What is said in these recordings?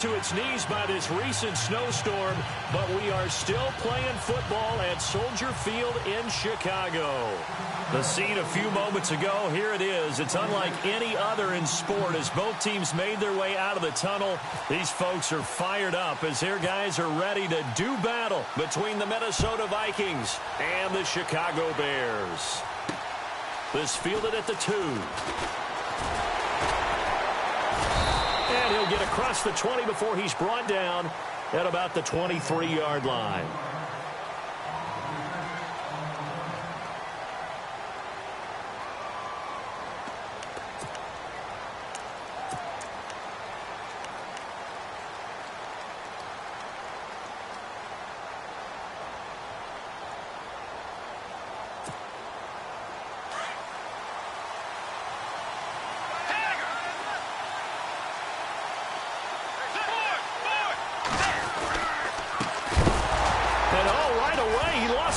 To its knees by this recent snowstorm, but we are still playing football at Soldier Field in Chicago. The scene a few moments ago, here it is. It's unlike any other in sport as both teams made their way out of the tunnel. These folks are fired up as their guys are ready to do battle between the Minnesota Vikings and the Chicago Bears. This fielded at the 2. And he'll get across the 20 before he's brought down at about the 23-yard line.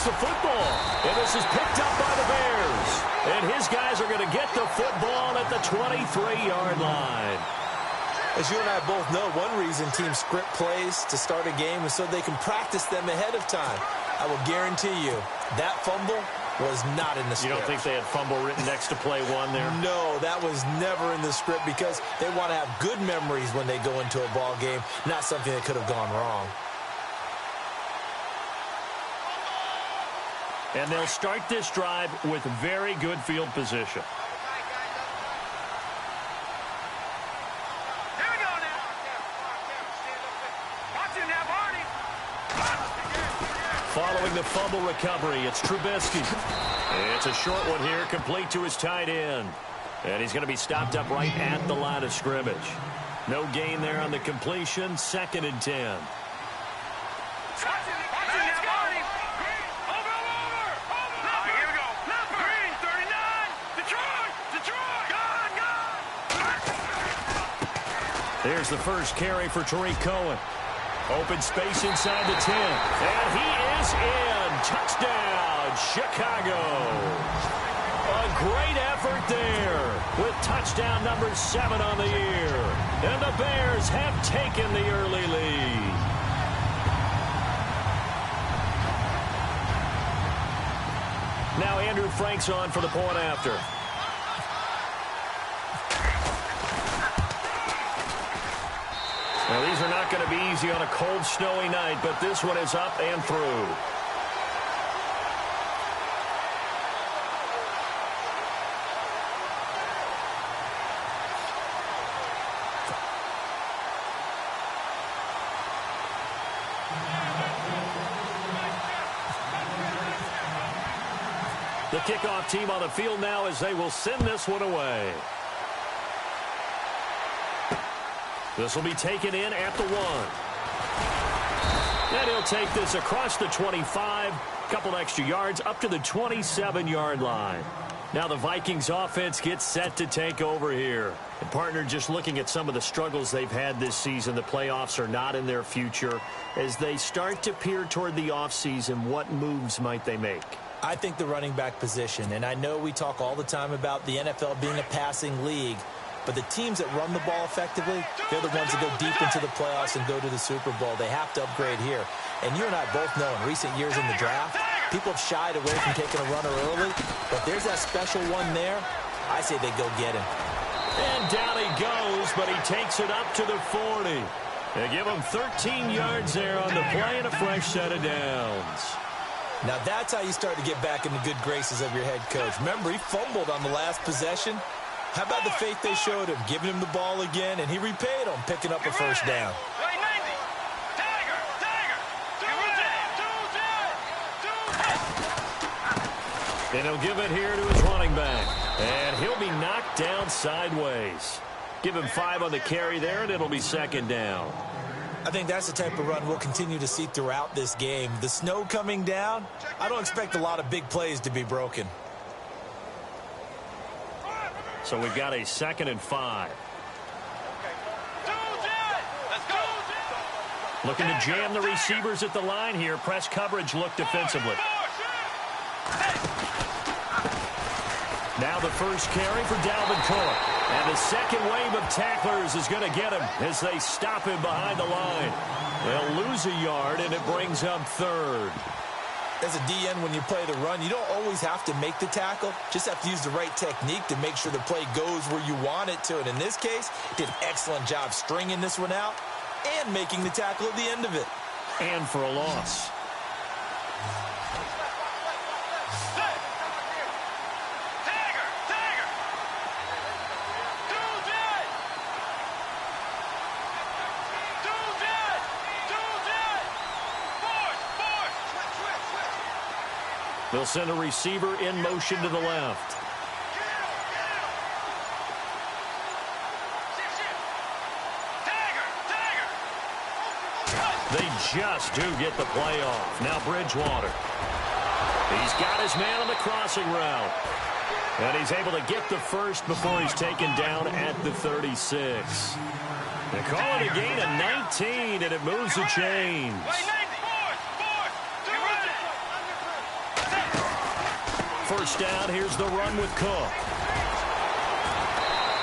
The football, and this is picked up by the Bears, and his guys are going to get the football at the 23-yard line. As you and I both know, one reason teams script plays to start a game is so they can practice them ahead of time. I will guarantee you that fumble was not in the script. You don't think they had fumble written next to play one there? No, that was never in the script because they want to have good memories when they go into a ball game, not something that could have gone wrong. And they'll start this drive with very good field position. Here we go now. Watch it now, Barney. Following the fumble recovery, it's Trubisky. It's a short one here, complete to his tight end. And he's going to be stopped up right at the line of scrimmage. No gain there on the completion, 2nd and 10. There's the first carry for Tariq Cohen. Open space inside the 10. And he is in. Touchdown, Chicago. A great effort there with touchdown number 7 on the year. And the Bears have taken the early lead. Now Andrew Frank's on for the point after. Now, these are not going to be easy on a cold, snowy night, but this one is up and through. The kickoff team on the field now as they will send this one away. This will be taken in at the 1. And he'll take this across the 25. Couple extra yards up to the 27-yard line. Now the Vikings offense gets set to take over here. And partner, just looking at some of the struggles they've had this season, the playoffs are not in their future. As they start to peer toward the offseason, what moves might they make? I think the running back position, and I know we talk all the time about the NFL being a passing league, but the teams that run the ball effectively, they're the ones that go deep into the playoffs and go to the Super Bowl. They have to upgrade here. And you and I both know in recent years in the draft, people have shied away from taking a runner early, but there's that special one there. I say they go get him. And down he goes, but he takes it up to the 40. They give him 13 yards there on the play and a fresh set of downs. Now that's how you start to get back in the good graces of your head coach. Remember, he fumbled on the last possession. How about the faith they showed him, giving him the ball again, and he repaid them, picking up a first down. And he'll give it here to his running back. And he'll be knocked down sideways. Give him 5 on the carry there, and it'll be 2nd down. I think that's the type of run we'll continue to see throughout this game. The snow coming down, I don't expect a lot of big plays to be broken. So we've got a 2nd and 5. Looking to jam the receivers at the line here. Press coverage look defensively. Now the first carry for Dalvin Cook. And the second wave of tacklers is going to get him as they stop him behind the line. They'll lose a yard, and it brings up third. As a DN, when you play the run, you don't always have to make the tackle. Just have to use the right technique to make sure the play goes where you want it to. And in this case, did an excellent job stringing this one out and making the tackle at the end of it. And for a loss. They'll send a receiver in motion to the left. They just do get the play off. Now Bridgewater. He's got his man on the crossing route. And he's able to get the first before he's taken down at the 36. They call it a gain of 19, and it moves the chains. First down, here's the run with Cook.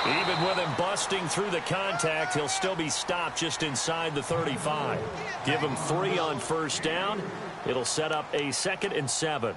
Even with him busting through the contact, he'll still be stopped just inside the 35. Give him 3 on first down. It'll set up a 2nd and 7.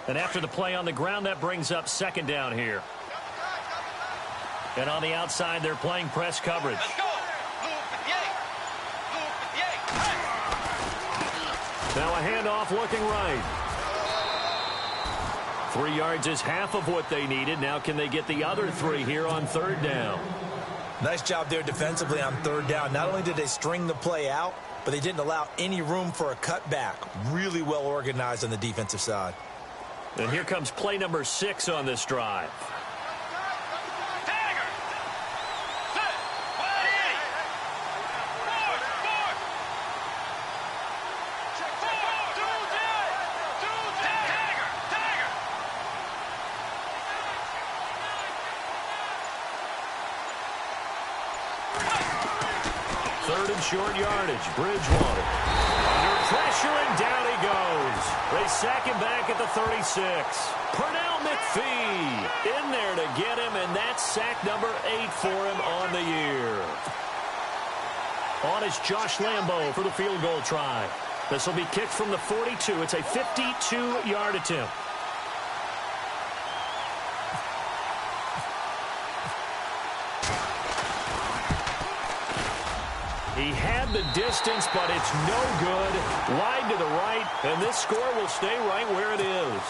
And after the play on the ground, that brings up 2nd down here. And on the outside, they're playing press coverage. Now a handoff looking right. 3 yards is half of what they needed. Now can they get the other 3 here on 3rd down? Nice job there defensively on 3rd down. Not only did they string the play out, but they didn't allow any room for a cutback. Really well organized on the defensive side. And here comes play number 6 on this drive. Third and short yardage. Bridgewater. Under pressure, and down he goes. They sack him back at the 36. Pernell McPhee in there to get him, and that's sack number 8 for him on the year. On is Josh Lambo for the field goal try. This will be kicked from the 42. It's a 52-yard attempt. He had the distance, but it's no good. Wide to the right, and this score will stay right where it is.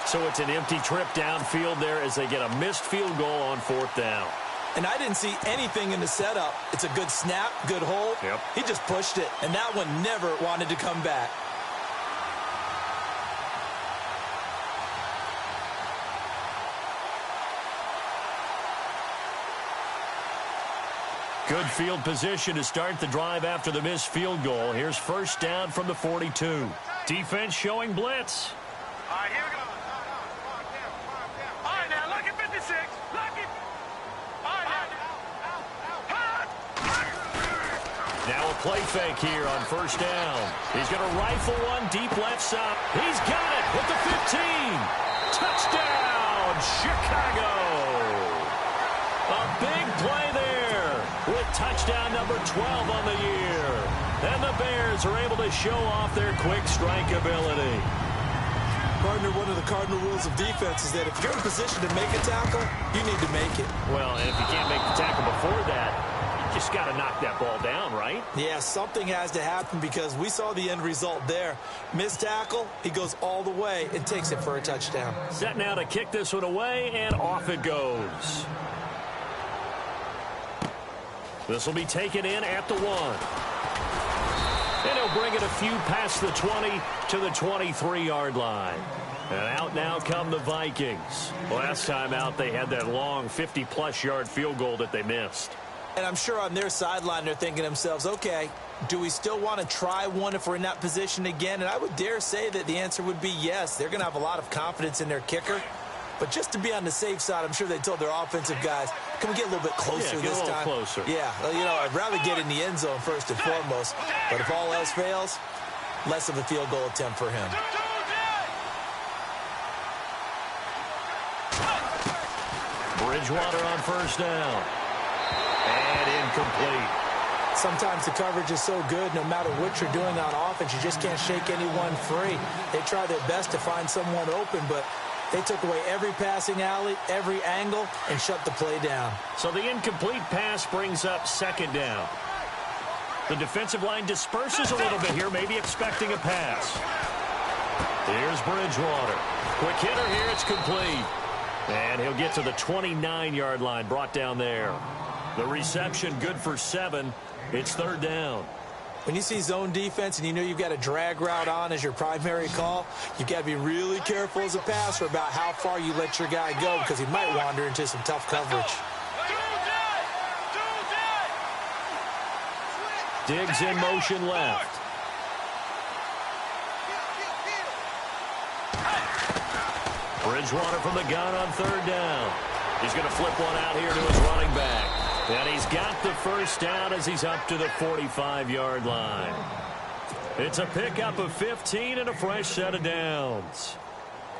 So it's an empty trip downfield there as they get a missed field goal on 4th down. And I didn't see anything in the setup. It's a good snap, good hold. Yep. He just pushed it, and that one never wanted to come back. Good field position to start the drive after the missed field goal. Here's first down from the 42. Defense showing blitz. All right, here we go. All right, now look at 56. Look it. All right, now a play fake here on first down. He's going to rifle one deep left side. He's got it with the 15. Touchdown, Chicago. A big play there. With touchdown number 12 on the year. And the Bears are able to show off their quick strike ability. Partner, one of the cardinal rules of defense is that if you're in position to make a tackle, you need to make it. Well, and if you can't make the tackle before that, you just got to knock that ball down, right? Yeah, something has to happen because we saw the end result there. Missed tackle, he goes all the way and takes it for a touchdown. Set now to kick this one away, and off it goes. This will be taken in at the 1. And he'll bring it a few past the 20 to the 23-yard line. And out now come the Vikings. Last time out, they had that long 50-plus yard field goal that they missed. And I'm sure on their sideline they're thinking to themselves, okay, do we still want to try one if we're in that position again? And I would dare say that the answer would be yes. They're going to have a lot of confidence in their kicker. But just to be on the safe side, I'm sure they told their offensive guys, can we get a little bit closer this time? Yeah, get a little closer. Yeah, well, you know, I'd rather get in the end zone first and foremost. But if all else fails, less of a field goal attempt for him. Bridgewater on first down. And incomplete. Sometimes the coverage is so good, no matter what you're doing on offense, you just can't shake anyone free. They try their best to find someone open, but they took away every passing alley, every angle, and shut the play down. So the incomplete pass brings up second down. The defensive line disperses a little bit here, maybe expecting a pass. Here's Bridgewater. Quick hitter here, it's complete. And he'll get to the 29-yard line, brought down there. The reception good for 7. It's third down. When you see zone defense and you know you've got a drag route on as your primary call, you've got to be really careful as a passer about how far you let your guy go because he might wander into some tough coverage. Diggs in motion left. Bridgewater from the gun on third down. He's going to flip one out here to his running back. And he's got the first down as he's up to the 45-yard line. It's a pickup of 15 and a fresh set of downs.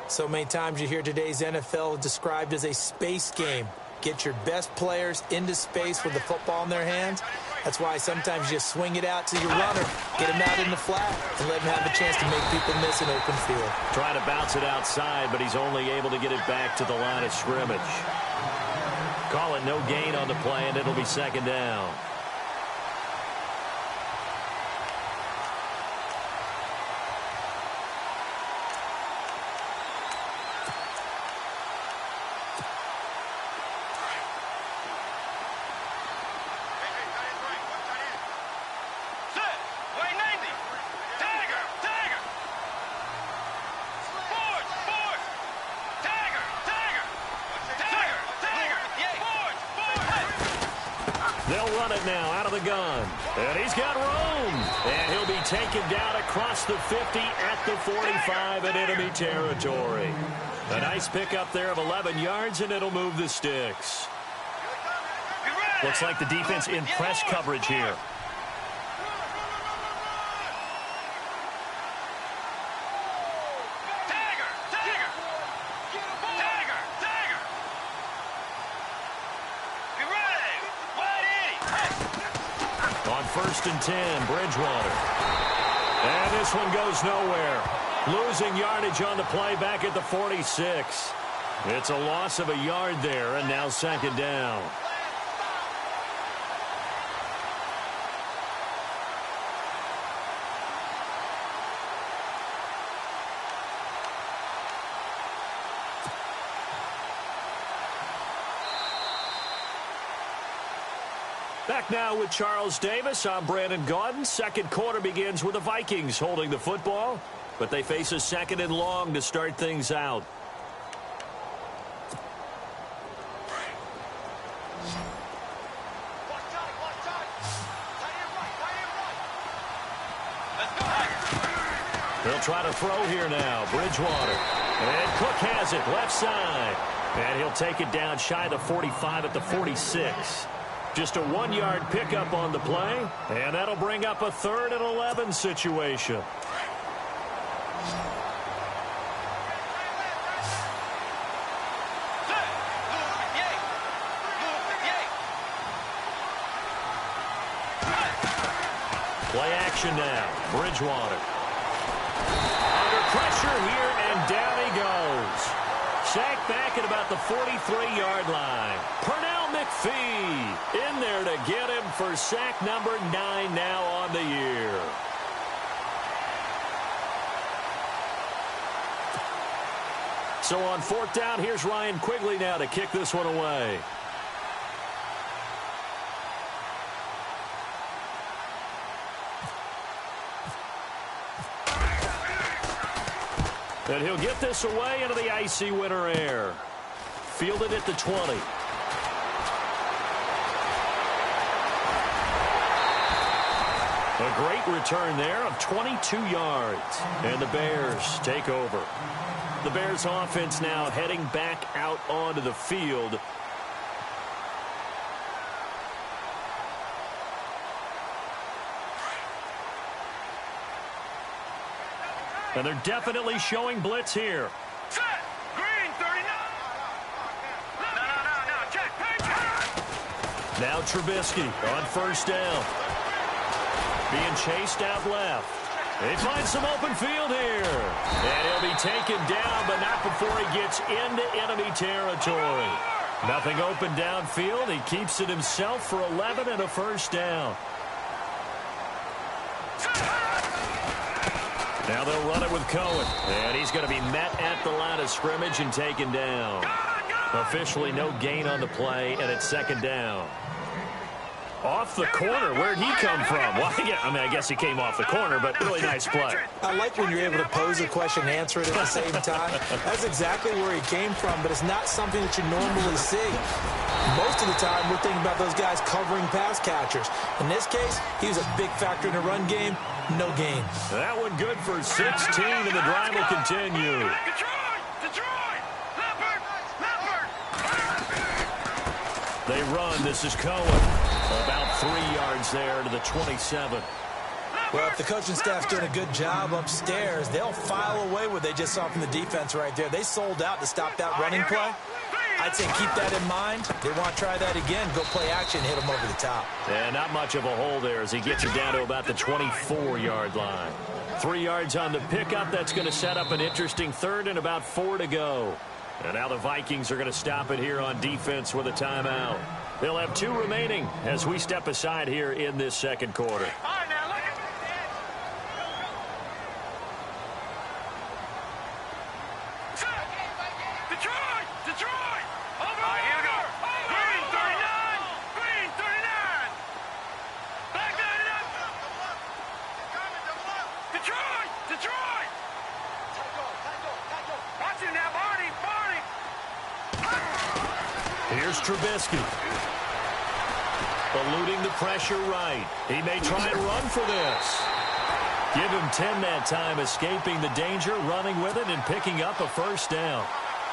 So many times you hear today's NFL described as a space game. Get your best players into space with the football in their hands. That's why sometimes you just swing it out to your runner, get him out in the flat, and let him have a chance to make people miss an open field. Trying to bounce it outside, but he's only able to get it back to the line of scrimmage. Call it no gain on the play, and it'll be second down. Now out of the gun, and he's got room, and he'll be taken down across the 50 at the 45 in enemy territory. A nice pickup there of 11 yards, and it'll move the sticks. Looks like the defense in press coverage here. First and 10, Bridgewater. And this one goes nowhere. Losing yardage on the play back at the 46. It's a loss of a yard there, and now second down. Back now with Charles Davis. I'm Brandon Gaudin. Second quarter begins with the Vikings holding the football, but they face a second and long to start things out. They'll try to throw here now. Bridgewater. And Cook has it left side. And he'll take it down shy of the 45 at the 46. Just a 1-yard pickup on the play, and that'll bring up a 3rd and 11 situation. Play action now. Bridgewater. Under pressure here, and down he goes. Sacked back at about the 43-yard line. Pernell McPhee in there to get him for sack number 9 now on the year. So on 4th down, here's Ryan Quigley now to kick this one away. And he'll get this away into the icy winter air. Fielded at the 20. A great return there of 22 yards. And the Bears take over. The Bears offense now heading back out onto the field. And they're definitely showing blitz here. Set. Green 39. No. Check. Now Trubisky on first down. Being chased out left. They find some open field here. And he'll be taken down, but not before he gets into enemy territory. Nothing open downfield. He keeps it himself for 11 and a first down. Now they'll run it with Cohen. And he's going to be met at the line of scrimmage and taken down. Officially no gain on the play, and it's second down. Off the corner. Where'd he come from? Well, I guess he came off the corner, but really nice play. I like when you're able to pose a question and answer it at the same time. That's exactly where he came from, but it's not something that you normally see. Most of the time, we're thinking about those guys covering pass catchers. In this case, he was a big factor in the run game. No gain. That one good for 16, and the drive will continue. Detroit! Leopard! They run. This is Cohen. About 3 yards there to the 27. Well, if the coaching staff's doing a good job upstairs, they'll file away what they just saw from the defense right there. They sold out to stop that running play. I'd say keep that in mind. They want to try that again. Go play action, hit them over the top. And not much of a hole there as he gets it down to about the 24-yard line. 3 yards on the pickup. That's going to set up an interesting third and about 4 to go. And now the Vikings are going to stop it here on defense with a timeout. They'll have 2 remaining as we step aside here in this second quarter. All right, now look at Detroit! Over! All right, here we go. Green 39! Back that up! Detroit! Watch him now, Barney! Here's Trubisky. Eluding the pressure right. He may try and run for this. Give him 10 that time, escaping the danger, running with it, and picking up a first down.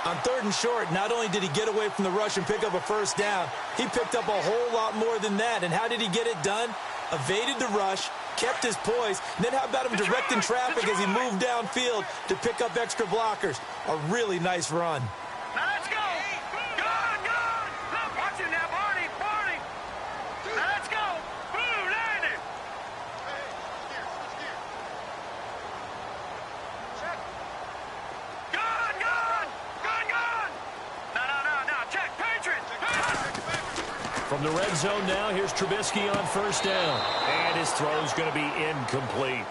On 3rd and short, not only did he get away from the rush and pick up a first down, he picked up a whole lot more than that. And how did he get it done? Evaded the rush, kept his poise, and then how about him directing traffic as he moved downfield to pick up extra blockers? A really nice run. Now let's go! Gone! Watch him now, Barney! Now let's go! Boom, landed! Gone! No, check, Patriots! From the red zone now, here's Trubisky on first down. And his throw's going to be incomplete.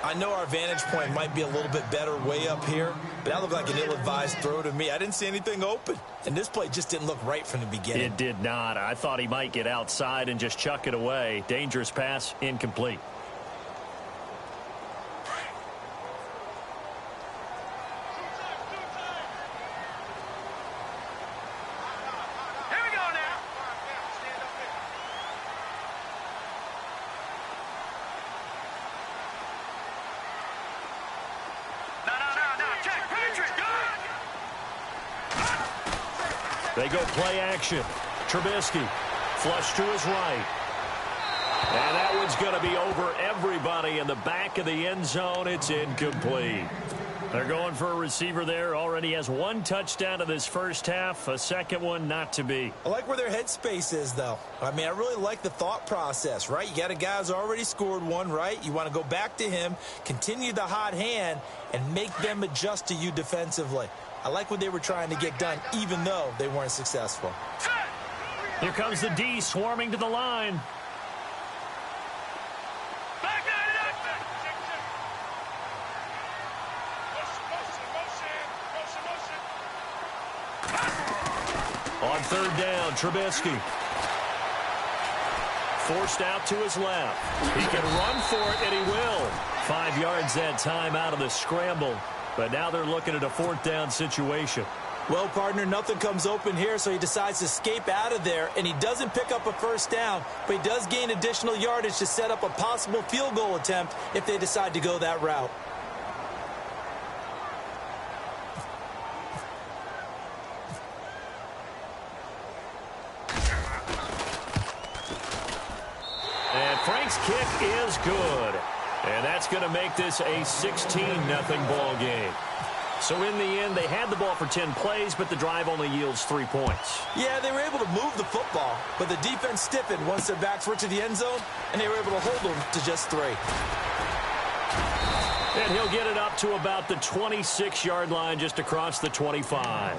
I know our vantage point might be a little bit better way up here, but that looked like an ill-advised throw to me. I didn't see anything open, and this play just didn't look right from the beginning. It did not. I thought he might get outside and just chuck it away. Dangerous pass, incomplete. Here we go now! No, check, Patriots! They go play action. Trubisky, flush to his right. And that one's going to be over everybody in the back of the end zone. It's incomplete. They're going for a receiver there. Already has 1 touchdown in this first half. A second one not to be. I like where their headspace is, though. I mean, I really like the thought process, right? You got a guy who's already scored 1, right? You want to go back to him, continue the hot hand, and make them adjust to you defensively. I like what they were trying to get done, even though they weren't successful. Here comes the D swarming to the line. Back that up! Motion! On 3rd down, Trubisky. Forced out to his left. He can run for it, and he will. 5 yards that time out of the scramble. But now they're looking at a 4th down situation. Well, partner, nothing comes open here, so he decides to escape out of there, and he doesn't pick up a first down, but he does gain additional yardage to set up a possible field goal attempt if they decide to go that route. And Frank's kick is good. And that's going to make this a 16-0 ball game. So in the end, they had the ball for 10 plays, but the drive only yields 3 points. Yeah, they were able to move the football, but the defense stiffened once their backs were to the end zone, and they were able to hold them to just 3. And he'll get it up to about the 26-yard line just across the 25.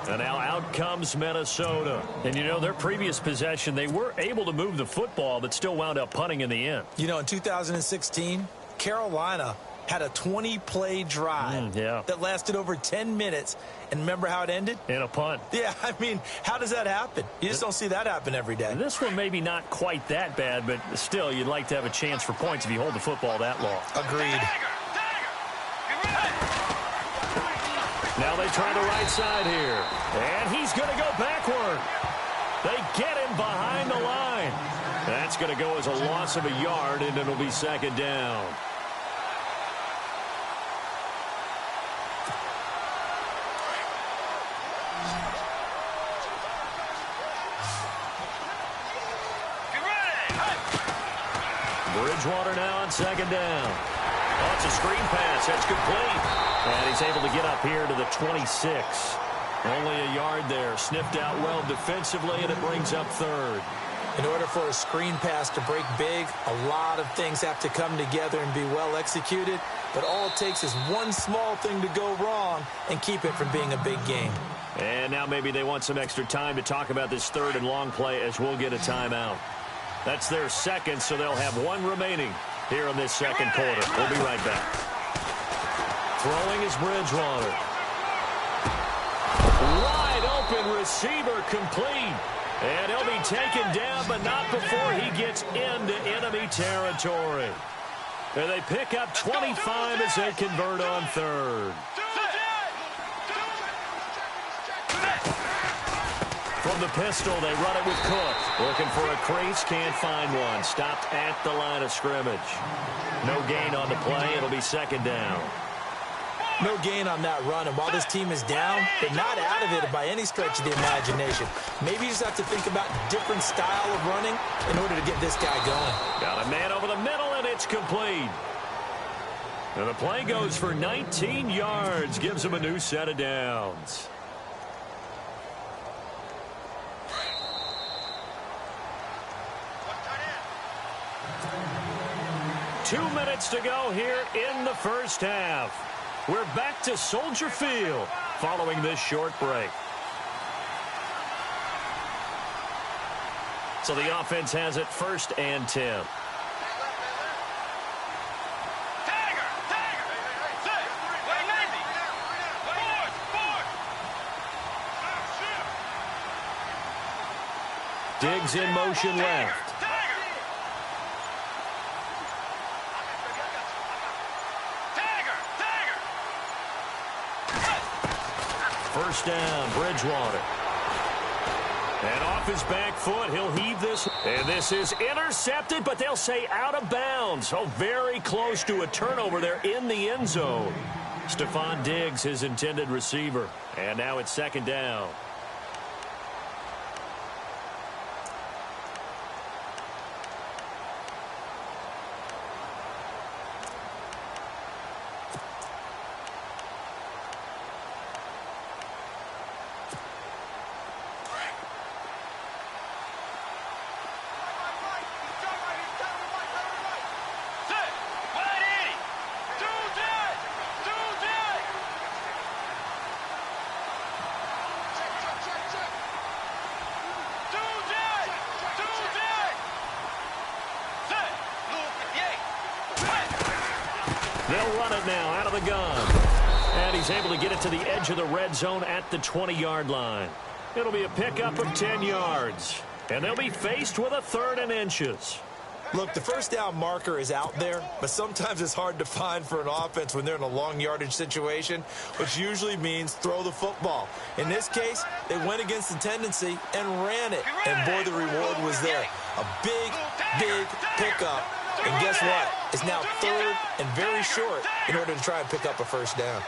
And now out comes Minnesota. And, you know, their previous possession, they were able to move the football, but still wound up punting in the end. You know, in 2016, Carolina had a 20-play drive that lasted over 10 minutes. And remember how it ended? In a punt. Yeah, I mean, how does that happen? You just don't see that happen every day. This one maybe not quite that bad, but still, you'd like to have a chance for points if you hold the football that long. Agreed. Now they try the right side here. And he's going to go backward. They get him behind the line. That's going to go as a loss of a yard, and it'll be second down. Bridgewater now on second down. Oh, it's a screen pass. That's complete. And he's able to get up here to the 26. Only a yard there. Sniffed out well defensively, and it brings up third. In order for a screen pass to break big, a lot of things have to come together and be well executed. But all it takes is one small thing to go wrong and keep it from being a big game. And now maybe they want some extra time to talk about this third and long play as we'll get a timeout. That's their second, so they'll have one remaining here in this second quarter. We'll be right back. Throwing is Bridgewater. Wide open receiver complete. And he'll be taken down, but not before he gets into enemy territory. And they pick up 25 as they convert on third. From the pistol, they run it with Cook. Looking for a crease, can't find one. Stopped at the line of scrimmage. No gain on the play. It'll be second down. No gain on that run, and while this team is down, they're not out of it by any stretch of the imagination. Maybe you just have to think about a different style of running in order to get this guy going. Got a man over the middle, and it's complete. And the play goes for 19 yards, gives him a new set of downs. Two minutes to go here in the first half. We're back to Soldier Field following this short break. So the offense has it first and 10. Diggs in motion left. First down, Bridgewater. And off his back foot, he'll heave this. And this is intercepted, but they'll say out of bounds. Oh, very close to a turnover there in the end zone. Stephon Diggs, his intended receiver. And now it's second down. They'll run it now out of the gun. And he's able to get it to the edge of the red zone at the 20-yard line. It'll be a pickup of 10 yards. And they'll be faced with a 3rd and inches. Look, the first down marker is out there, but sometimes it's hard to find for an offense when they're in a long yardage situation, which usually means throw the football. In this case, they went against the tendency and ran it. And boy, the reward was there. A big, big pickup. And guess what? It's now third and very short in order to try and pick up a first down.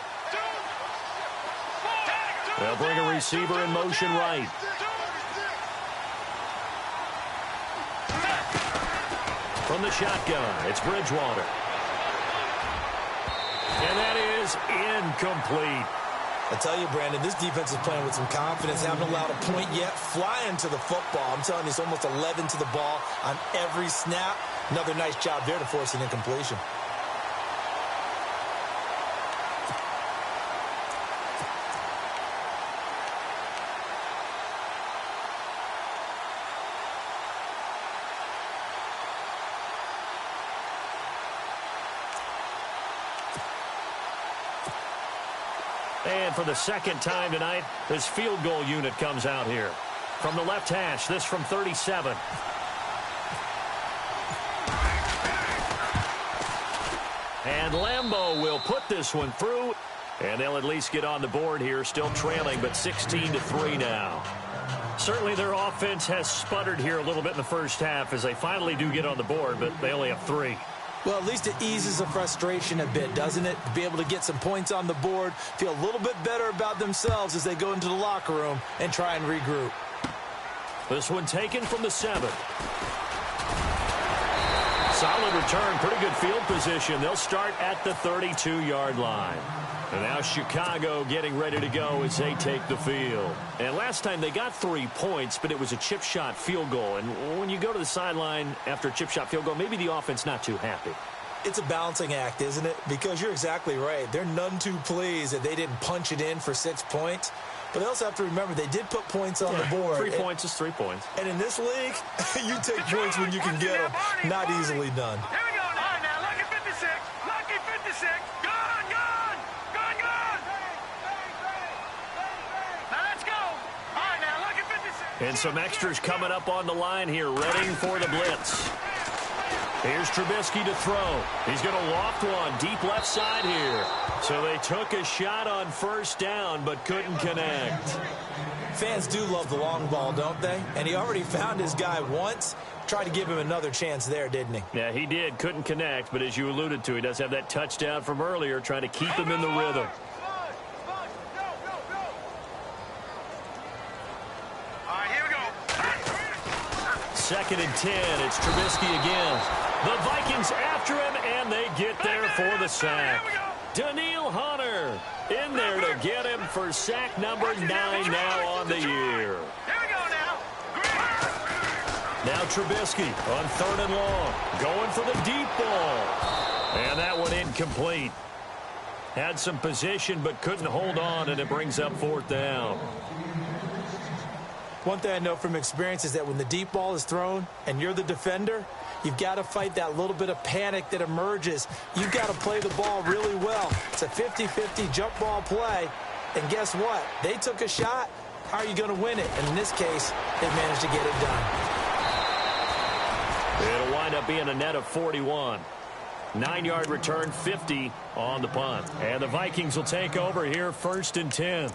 They'll bring a receiver in motion right. From the shotgun, it's Bridgewater. And that is incomplete. I tell you, Brandon, this defense is playing with some confidence. Haven't allowed a point yet. Flying to the football. I'm telling you, it's almost 11 to the ball on every snap. Another nice job there to force an incompletion. And for the second time tonight, this field goal unit comes out here. From the left hash, this from 37. And Lambeau will put this one through. And they'll at least get on the board here, still trailing, but 16-3 now. Certainly their offense has sputtered here a little bit in the first half as they finally do get on the board, but they only have 3. Well, at least it eases the frustration a bit, doesn't it? To be able to get some points on the board, feel a little bit better about themselves as they go into the locker room and try and regroup. This one taken from the 7. Solid return, pretty good field position. They'll start at the 32-yard line. And now Chicago getting ready to go as they take the field. And last time they got 3 points, but it was a chip shot field goal. And when you go to the sideline after a chip shot field goal, maybe the offense not too happy. It's a balancing act, isn't it? Because you're exactly right. They're none too pleased that they didn't punch it in for 6 points. But they also have to remember they did put points on the board. 3 points is 3 points. And in this league, you take points when you can get them. Not easily done. Here we go now. Lucky 56. Lucky 56. Gone, gone. Gone, gone. Now let's go. All right, now lucky 56. And some extras coming up on the line here, ready for the blitz. Here's Trubisky to throw. He's going to loft one deep left side here. So they took a shot on first down, but couldn't connect. Fans do love the long ball, don't they? And he already found his guy once. Tried to give him another chance there, didn't he? Yeah, he did. Couldn't connect, but as you alluded to, he does have that touchdown from earlier, trying to keep him in the rhythm. All right, here we go. 2nd and 10. It's Trubisky again. The Vikings after him, and they get there for the sack. Daniil Hunter in there to get him for sack number 9 now on the year. Here we go now. Now Trubisky on 3rd and long, going for the deep ball. And that one incomplete. Had some position but couldn't hold on, and it brings up 4th down. One thing I know from experience is that when the deep ball is thrown and you're the defender, you've got to fight that little bit of panic that emerges. You've got to play the ball really well. It's a 50-50 jump ball play. And guess what? They took a shot. How are you going to win it? And in this case, they managed to get it done. It'll wind up being a net of 41. 9-yard return, 50 on the punt. And the Vikings will take over here, 1st and 10.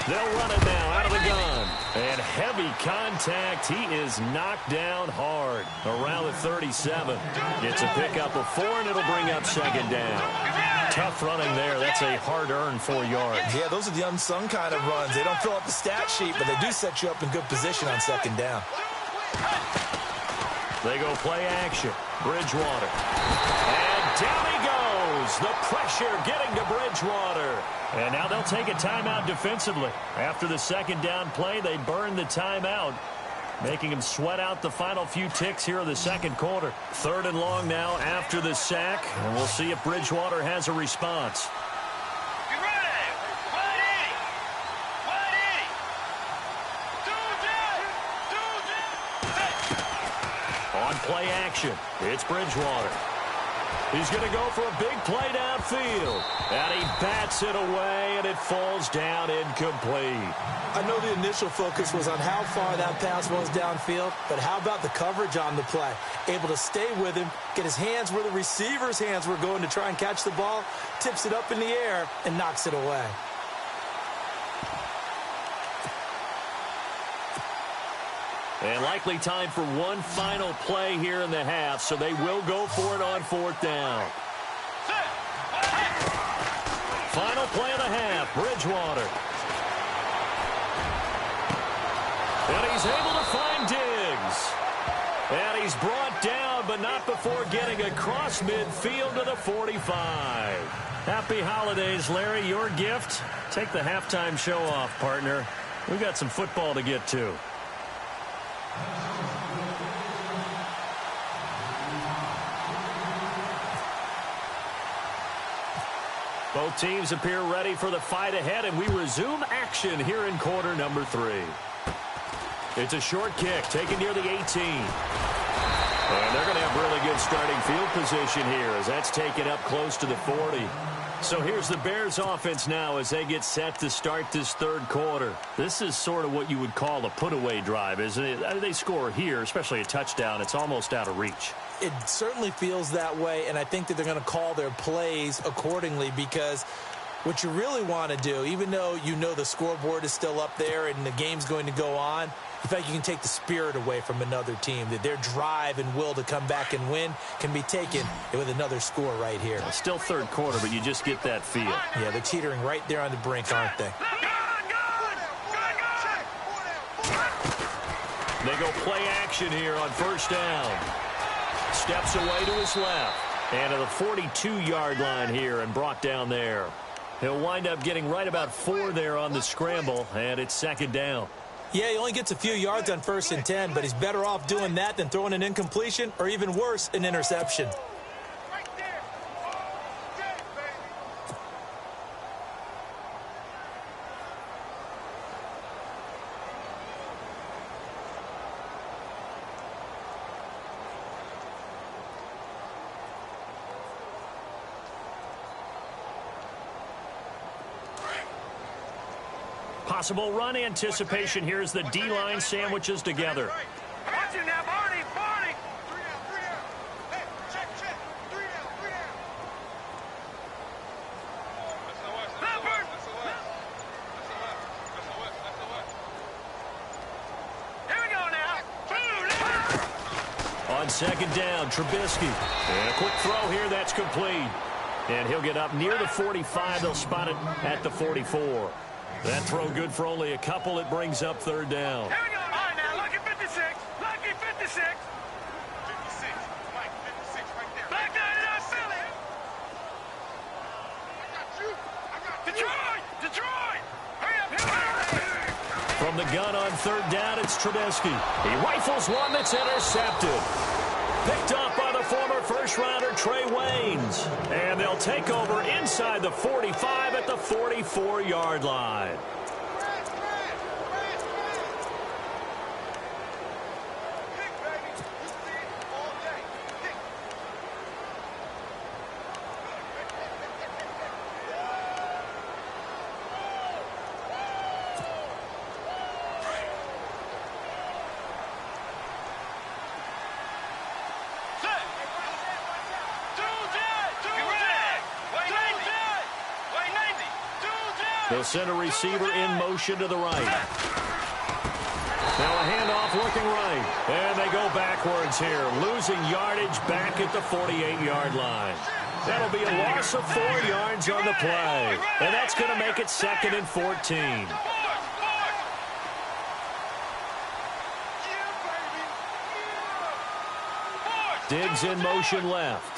They'll run it now out of the gun. And heavy contact. He is knocked down hard around the 37. It's a pickup of 4, and it'll bring up 2nd down. Tough running there. That's a hard-earned 4 yards. Yeah, those are the unsung kind of runs. They don't fill up the stat sheet, but they do set you up in good position on 2nd down. They go play action. Bridgewater. And down he goes. The pressure getting to Bridgewater. And now they'll take a timeout defensively. After the 2nd down play, they burn the timeout. making him sweat out the final few ticks here in the second quarter. 3rd and long now after the sack, and we'll see if Bridgewater has a response. On play action, it's Bridgewater. He's going to go for a big play downfield. And he bats it away, and it falls down incomplete. I know the initial focus was on how far that pass was downfield, but how about the coverage on the play? Able to stay with him, get his hands where the receiver's hands were going to try and catch the ball, tips it up in the air, and knocks it away. And likely time for one final play here in the half, so they will go for it on 4th down. Final play of the half, Bridgewater. And he's able to find Diggs. And he's brought down, but not before getting across midfield to the 45. Happy holidays, Larry. Your gift? Take the halftime show off, partner. We've got some football to get to. Both teams appear ready for the fight ahead, and we resume action here in quarter number 3. It's a short kick taken near the 18. And they're going to have really good starting field position here as that's taken up close to the 40. So here's the Bears offense now as they get set to start this 3rd quarter. This is sort of what you would call a put-away drive, isn't it? They score here, especially a touchdown. It's almost out of reach. It certainly feels that way, and I think that they're going to call their plays accordingly because what you really want to do, even though you know the scoreboard is still up there and the game's going to go on, in fact, you can take the spirit away from another team. That their drive and will to come back and win can be taken with another score right here. Still 3rd quarter, but you just get that feel. Yeah, they're teetering right there on the brink, aren't they? They go play action here on 1st down. Steps away to his left. And to the 42-yard line here and brought down there. He'll wind up getting right about 4 there on the scramble, and it's 2nd down. Yeah, he only gets a few yards on 1st and 10, but he's better off doing that than throwing an incompletion or even worse, an interception. Possible run anticipation here as the D-line sandwiches together. Watch it now, Barney, Barney. 3 down. Hey, check. 3 down. Here we go now. On 2nd down, Trubisky. And a quick throw here, that's complete. And he'll get up near the 45. They'll spot it at the 44. That throw good for only a couple. It brings up 3rd down. Here we go. All right, now, lucky 56. Lucky 56. 56. Mike, 56 right there. Back there, I feel it. I got you. Detroit. Hurry up. From the gun on 3rd down, it's Trubisky. He rifles one that's intercepted. Picked off by the former first-rounder Trey Waynes. And they'll take over inside the 45 at the 44-yard line. They'll send a receiver in motion to the right. Now a handoff looking right. And they go backwards here, losing yardage back at the 48-yard line. That'll be a loss of 4 yards on the play. And that's going to make it 2nd and 14. Diggs in motion left.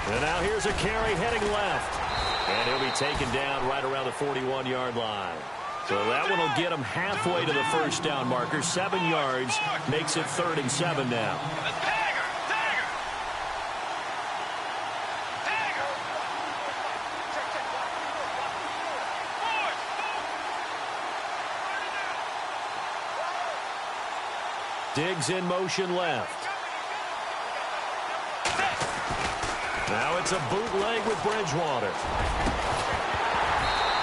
And now here's a carry heading left. And he'll be taken down right around the 41-yard line. So that one will get him halfway to the first down marker. 7 yards makes it 3rd and 7 now. Diggs in motion left. Now it's a bootleg with Bridgewater.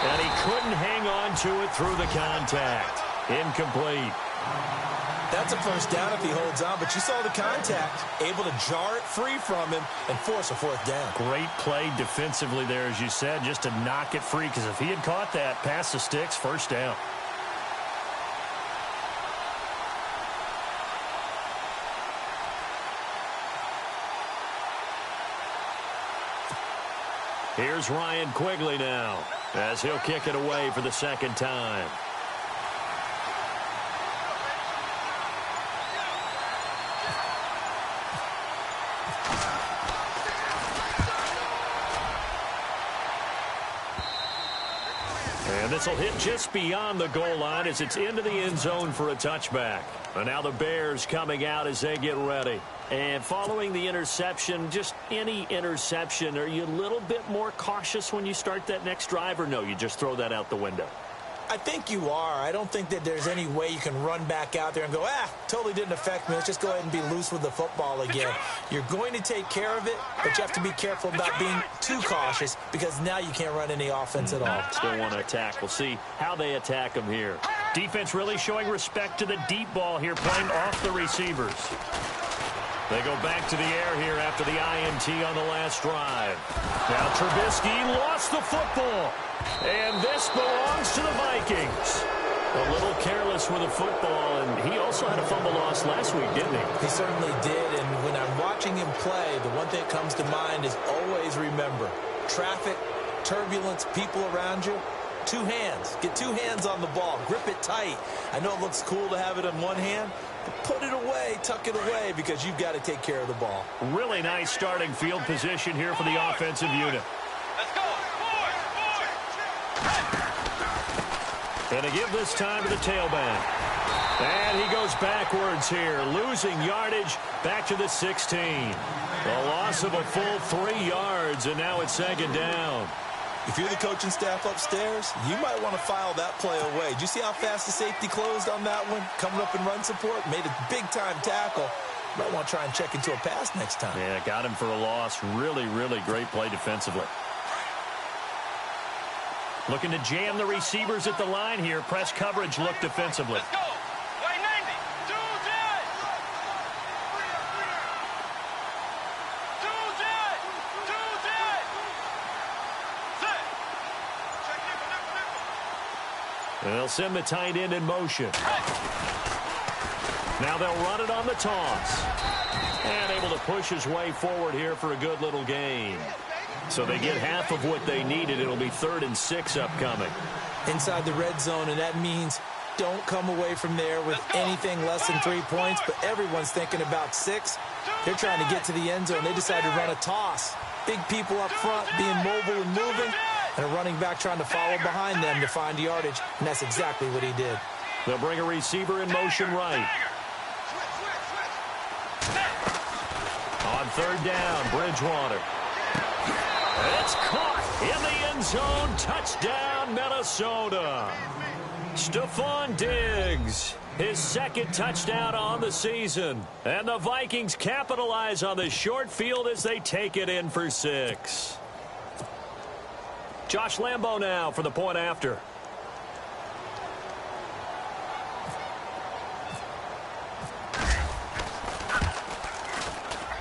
And he couldn't hang on to it through the contact. Incomplete. That's a first down if he holds on, but you saw the contact. Able to jar it free from him and force a 4th down. Great play defensively there, as you said, just to knock it free, because if he had caught that, past the sticks, first down. Here's Ryan Quigley now, as he'll kick it away for the 2nd time. And this will hit just beyond the goal line as it's into the end zone for a touchback. And now the Bears coming out as they get ready. And following the interception, just any interception, are you a little bit more cautious when you start that next drive, or no, you just throw that out the window? I think you are. I don't think that there's any way you can run back out there and go, totally didn't affect me. Let's just go ahead and be loose with the football again. You're going to take care of it, but you have to be careful about being too cautious, because now you can't run any offense at all. Still want to attack. We'll see how they attack them here. Defense really showing respect to the deep ball here, playing off the receivers. They go back to the air here after the INT on the last drive. Now Trubisky lost the football. And this belongs to the Vikings. A little careless with the football, and he also had a fumble loss last week, didn't he? He certainly did, and when I'm watching him play, the one thing that comes to mind is always remember, traffic, turbulence, people around you, 2 hands. Get 2 hands on the ball. Grip it tight. I know it looks cool to have it in one hand, but put it away, tuck it away, because you've got to take care of the ball. Really nice starting field position here for the offensive unit. Let's go. And to give this time to the tailback. And he goes backwards here, losing yardage back to the 16. A loss of a full 3 yards, and now it's 2nd down. If you're the coaching staff upstairs, you might want to file that play away. Did you see how fast the safety closed on that one? Coming up in run support, made a big-time tackle. You might want to try and check into a pass next time. Yeah, got him for a loss. Really, really great play defensively. Looking to jam the receivers at the line here. Press coverage look defensively. Let's go. Wait, 90. 2 jet. 2 jet. 2 jet. Set. And they'll send the tight end in motion. Now they'll run it on the toss. And able to push his way forward here for a good little gain. So they get half of what they needed. It'll be 3rd and 6 upcoming. Inside the red zone, and that means don't come away from there with anything less than 3 points, but everyone's thinking about 6. They're trying to get to the end zone. They decide to run a toss. Big people up front being mobile and moving, and a running back trying to follow behind them to find yardage, and that's exactly what he did. They'll bring a receiver in motion right. On 3rd down, Bridgewater. It's caught in the end zone. Touchdown, Minnesota. Stephon Diggs, his 2nd touchdown on the season. And the Vikings capitalize on the short field as they take it in for 6. Josh Lambo now for the point after.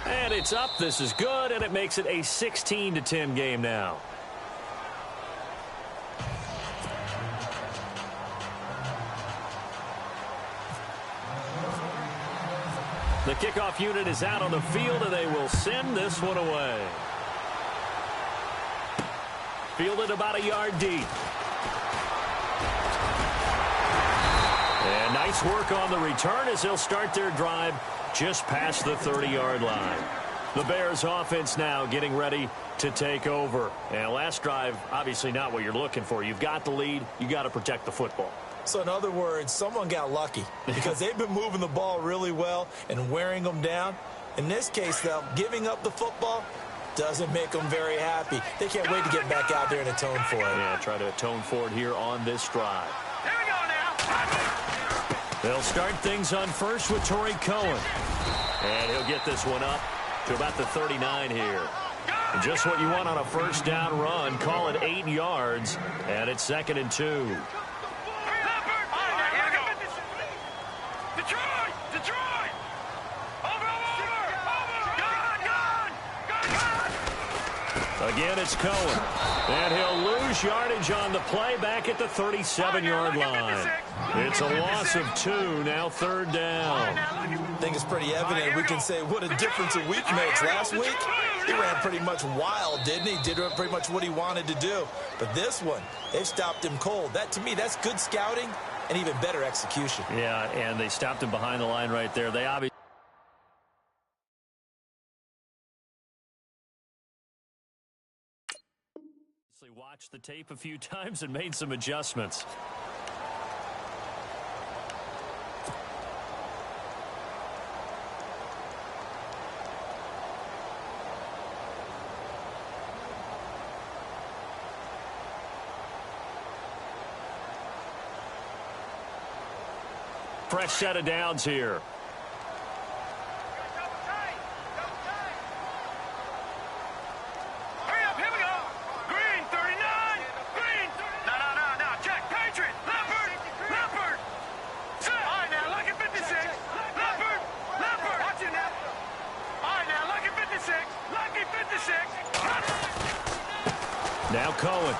And it's up. This is good, and it makes it a 16-10 game now. The kickoff unit is out on the field, and they will send this one away. Fielded about a yard deep. And nice work on the return as they'll start their drive just past the 30-yard line. The Bears offense now getting ready to take over. And last drive, obviously not what you're looking for. You've got the lead. You got to protect the football. So in other words, someone got lucky because they've been moving the ball really well and wearing them down. In this case, though, giving up the football doesn't make them very happy. They can't wait to get back out there and atone for it. Yeah, try to atone for it here on this drive. Here we go now. They'll start things on first with Torrey Cohen. And he'll get this one up to about the 39 here. And just what you want on a first down run. Call it 8 yards. And it's 2nd and 2. Again, it's Cohen. And he'll lose yardage on the play back at the 37-yard line. It's a loss of 2, now 3rd down. I think it's pretty evident. We can say what a difference a week makes. Last week, he ran pretty much wild, didn't he? Did pretty much what he wanted to do. But this one, they've stopped him cold. That, to me, that's good scouting and even better execution. Yeah, and they stopped him behind the line right there. They obviously watched the tape a few times and made some adjustments. Fresh set of downs here. Now Cohen.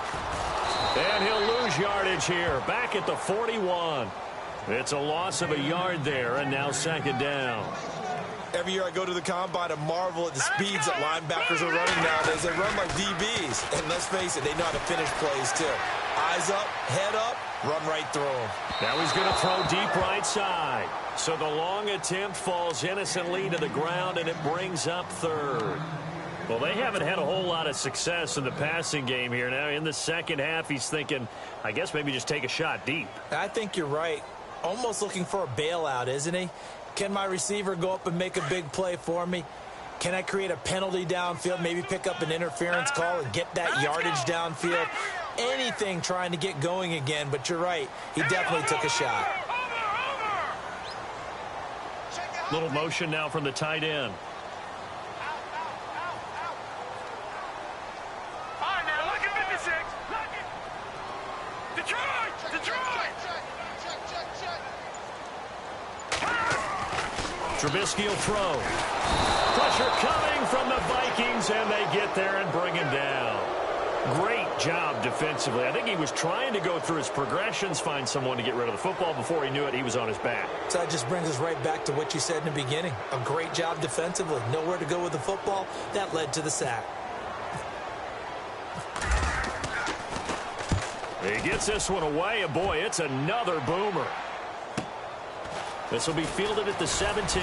And he'll lose yardage here. Back at the 41. It's a loss of a yard there, and now 2nd down. Every year I go to the combine and marvel at the speeds that linebackers are running nowadays. They run like DBs. And let's face it, they know how to finish plays too. Eyes up, head up, run right through them. Now he's going to throw deep right side. So the long attempt falls innocently to the ground, and it brings up 3rd. Well, they haven't had a whole lot of success in the passing game here. Now in the second half, he's thinking, I guess maybe just take a shot deep. I think you're right. Almost looking for a bailout, isn't he? Can my receiver go up and make a big play for me? Can I create a penalty downfield, maybe pick up an interference call and get that yardage downfield? Anything trying to get going again, but you're right. He definitely took a shot. Little motion now from the tight end. Trubisky will throw. Pressure coming from the Vikings, and they get there and bring him down. Great job defensively. I think he was trying to go through his progressions, find someone to get rid of the football. Before he knew it, he was on his back. So that just brings us right back to what you said in the beginning. A great job defensively. Nowhere to go with the football. That led to the sack. He gets this one away, and boy, it's another boomer. This will be fielded at the 17.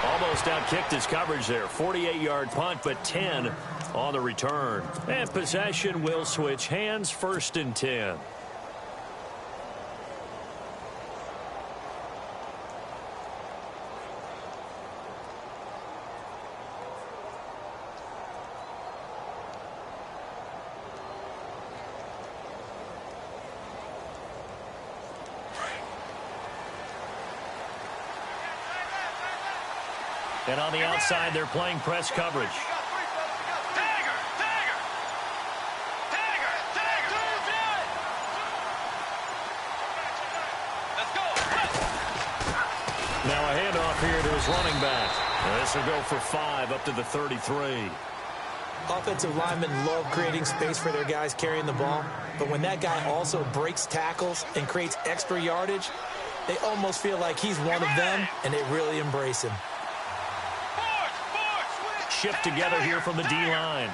Almost outkicked his coverage there. 48-yard punt, but 10 on the return. And possession will switch hands, 1st and 10. And on the outside, they're playing press coverage. Now a handoff here to his running back. And this will go for 5 up to the 33. Offensive linemen love creating space for their guys carrying the ball. But when that guy also breaks tackles and creates extra yardage, they almost feel like he's one of them, and they really embrace him. Shipped together here from the D-line.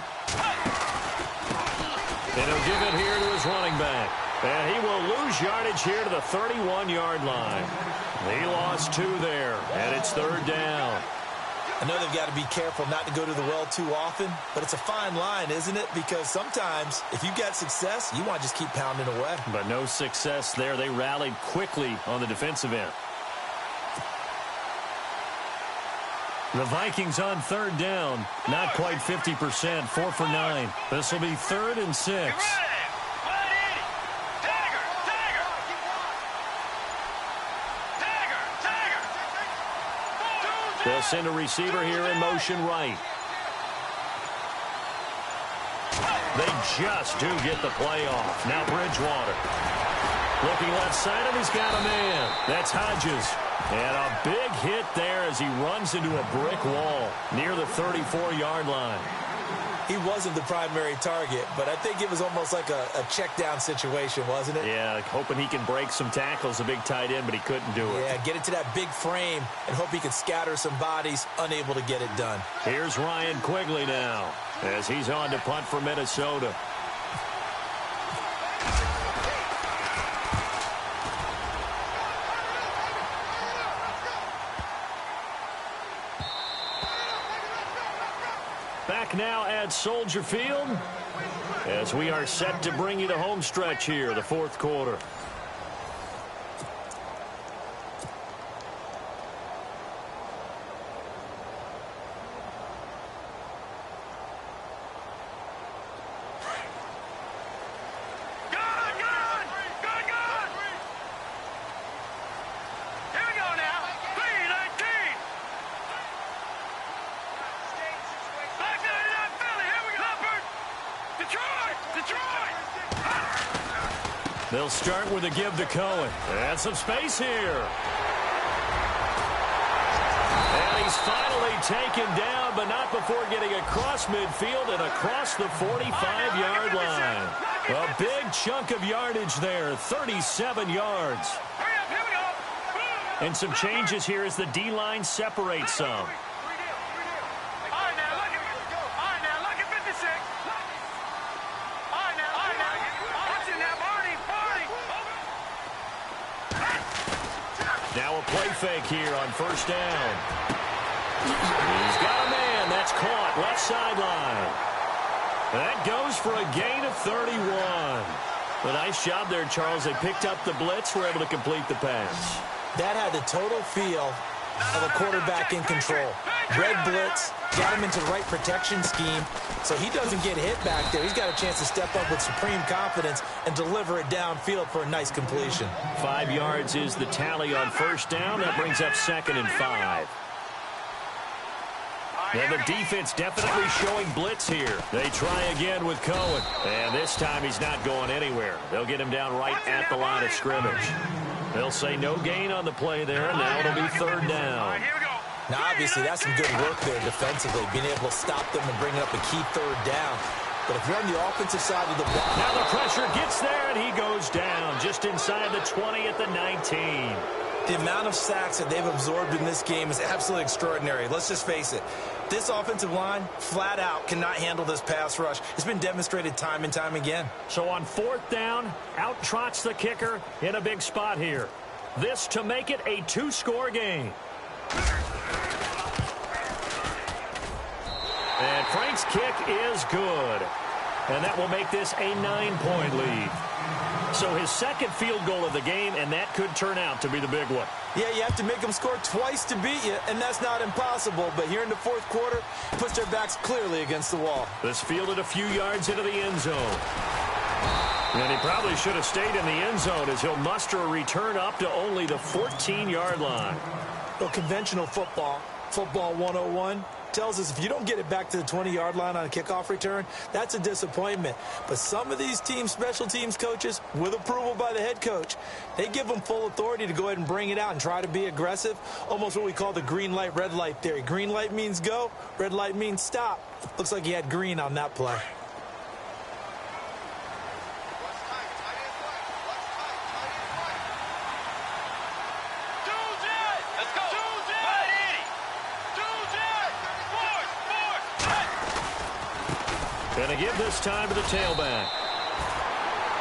And he'll give it here to his running back. And he will lose yardage here to the 31-yard line. He lost 2 there, and it's 3rd down. I know they've got to be careful not to go to the well too often, but it's a fine line, isn't it? Because sometimes if you got success, you want to just keep pounding away. But no success there. They rallied quickly on the defensive end. The Vikings on third down. Not quite 50%. 4 for 9. This will be 3rd and 6. They'll send a receiver here in motion right. They just do get the play off. Now Bridgewater. Looking left side, and he's got a man. That's Hodges. And a big hit there as he runs into a brick wall near the 34-yard line. He wasn't the primary target, but I think it was almost like a check down situation, wasn't it? Yeah, like hoping he can break some tackles, a big tight end, but he couldn't do it. Yeah, get it to that big frame and hope he can scatter some bodies, unable to get it done. Here's Ryan Quigley now as he's on to punt for Minnesota. Back now at Soldier Field as we are set to bring you the home stretch here, the 4th quarter. They'll start with a give to Cohen. And some space here. And he's finally taken down, but not before getting across midfield and across the 45-yard line. A big chunk of yardage there, 37 yards. And some changes here as the D-line separates some. Now a play fake here on 1st down. He's got a man. That's caught. Left sideline. That goes for a gain of 31. A nice job there, Charles. They picked up the blitz, were able to complete the pass. That had the total feel of a quarterback in control. Red blitz, got him into the right protection scheme, so he doesn't get hit back there. He's got a chance to step up with supreme confidence and deliver it downfield for a nice completion. 5 yards is the tally on 1st down. That brings up 2nd and 5. Now the defense definitely showing blitz here. They try again with Cohen. And this time he's not going anywhere. They'll get him down right at the line of scrimmage. They'll say no gain on the play there, and now it'll be 3rd down. Now, obviously, that's some good work there defensively, being able to stop them and bring up a key 3rd down. But if you're on the offensive side of the ball... Now the pressure gets there, and he goes down just inside the 20 at the 19. The amount of sacks that they've absorbed in this game is absolutely extraordinary. Let's just face it. This offensive line, flat out, cannot handle this pass rush. It's been demonstrated time and time again. So on 4th down, out trots the kicker in a big spot here. This to make it a 2-score game. And Frank's kick is good. And that will make this a 9-point lead. So his 2nd field goal of the game, and that could turn out to be the big one. Yeah, you have to make them score twice to beat you, and that's not impossible. But here in the 4th quarter, puts their backs clearly against the wall. This fielded a few yards into the end zone. And he probably should have stayed in the end zone as he'll muster a return up to only the 14-yard line. Well, conventional football 101, tells us if you don't get it back to the 20-yard line on a kickoff return, that's a disappointment. But some of these teams, special teams coaches, with approval by the head coach, they give them full authority to go ahead and bring it out and try to be aggressive, almost what we call the green light, red light theory. Green light means go, red light means stop. Looks like he had green on that play. Gonna give this time to the tailback.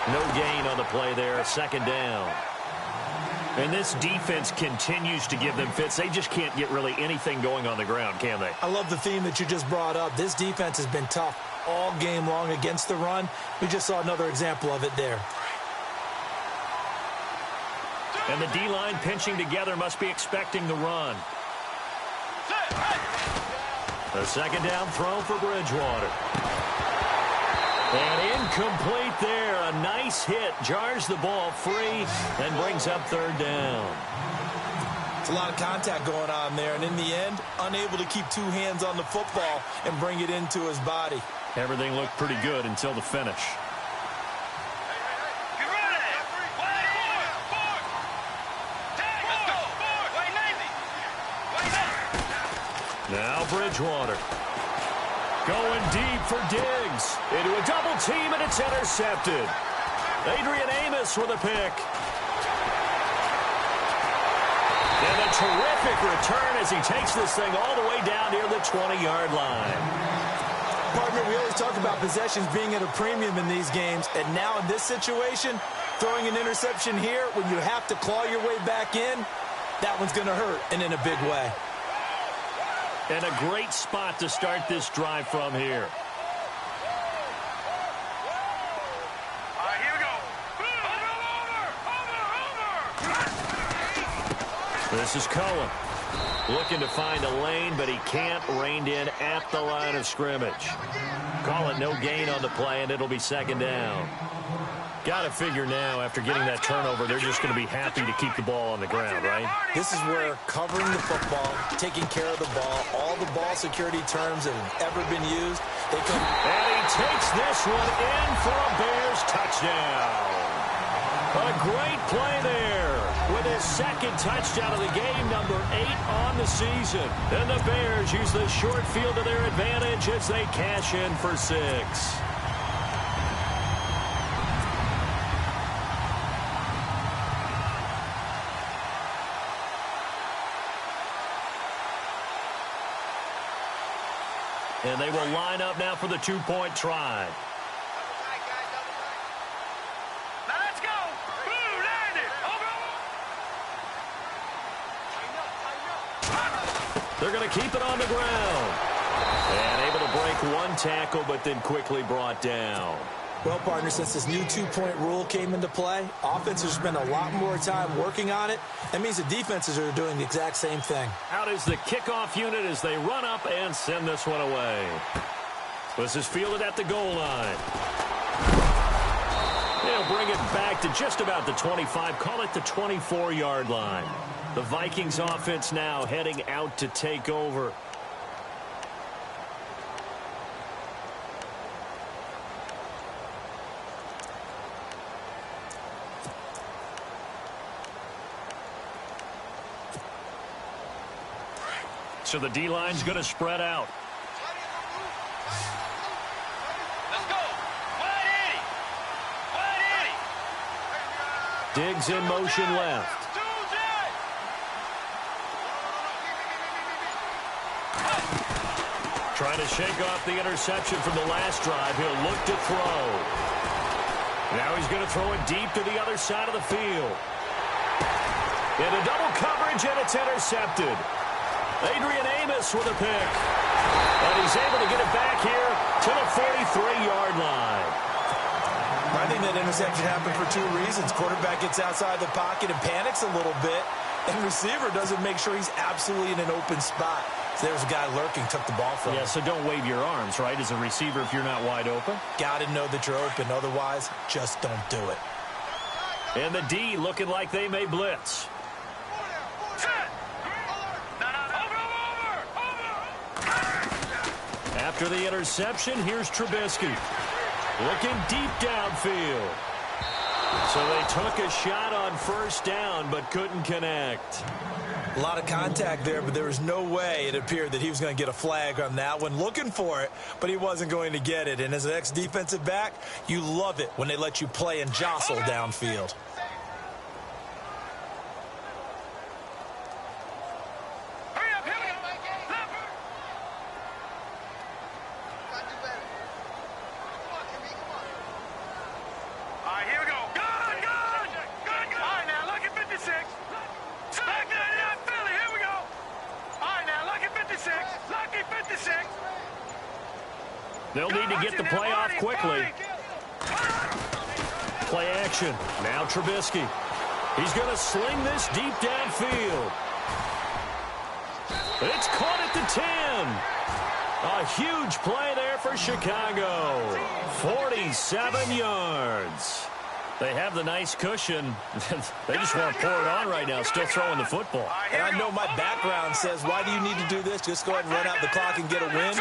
No gain on the play there, 2nd down. And this defense continues to give them fits. They just can't get really anything going on the ground, can they? I love the theme that you just brought up. This defense has been tough all game long against the run. We just saw another example of it there. And the D-line pinching together must be expecting the run. The second down throw for Bridgewater. And incomplete there. A nice hit. Jars the ball free and brings up third down. It's a lot of contact going on there. And in the end, unable to keep two hands on the football and bring it into his body. Everything looked pretty good until the finish. Now Bridgewater. Going deep for Diggs. Into a double team, and it's intercepted. Adrian Amos with a pick. And a terrific return as he takes this thing all the way down near the 20-yard line. Partner, we always talk about possessions being at a premium in these games, and now in this situation, throwing an interception here when you have to claw your way back in, that one's going to hurt, and in a big way. And a great spot to start this drive from here. All right, here we go. Over. This is Cohen. Looking to find a lane, but he can't. Reined in at the line of scrimmage. Call it no gain on the play, and it'll be second down. Got to figure now, after getting that turnover, they're just going to be happy to keep the ball on the ground, right? This is where covering the football, taking care of the ball, all the ball security terms that have ever been used, they come. And he takes this one in for a Bears touchdown. A great play there with his second touchdown of the game, number 8 on the season. And the Bears use the short field to their advantage as they cash in for 6. And they will line up now for the 2-point try. Now let's go. Boom, land it. Over. They're going to keep it on the ground. And able to break one tackle, but then quickly brought down. Well, partner, since this new 2-point rule came into play, offenses spend a lot more time working on it. That means the defenses are doing the exact same thing. Out is the kickoff unit as they run up and send this one away. This is fielded at the goal line. They'll bring it back to just about the 25, call it the 24-yard line. The Vikings offense now heading out to take over. So the D-line's going to spread out. Let's go. Wide 80. Diggs in motion left. Trying to shake off the interception from the last drive. He'll look to throw. Now he's going to throw it deep to the other side of the field. Into double coverage, and it's intercepted. Adrian Amos with a pick. And he's able to get it back here to the 43-yard line. I think that interception happened for 2 reasons. Quarterback gets outside the pocket and panics a little bit, and receiver doesn't make sure he's absolutely in an open spot. So there's a guy lurking, took the ball from him. Yeah, so don't wave your arms, right, as a receiver if you're not wide open. Got to know that you're open. Otherwise, just don't do it. And the D looking like they may blitz. After the interception, here's Trubisky. Looking deep downfield. So they took a shot on first down, but couldn't connect. A lot of contact there, but there was no way it appeared that he was going to get a flag on that one. Looking for it, but he wasn't going to get it. And as an ex-defensive back, you love it when they let you play and jostle downfield. They'll need to get the play off quickly. Play action. Now Trubisky. He's going to sling this deep downfield. It's caught at the 10. A huge play there for Chicago. 47 yards. They have the nice cushion. They just want to pour it on right now, still throwing the football. And I know my background says, why do you need to do this? Just go ahead and run out the clock and get a win.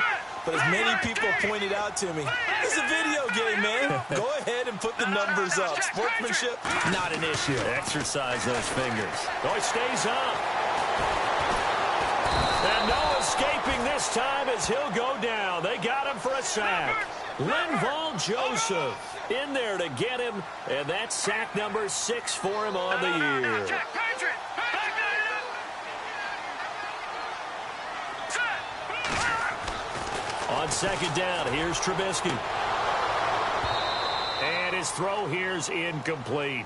But as many people pointed out to me, it's a video game, man. Go ahead and put the numbers up. Sportsmanship, not an issue. Exercise those fingers. Oh, he stays up. And no escaping this time as he'll go down. They got him for a sack. Linval Joseph in there to get him, and that's sack number 6 for him on the year. On second down, here's Trubisky. And his throw here's incomplete.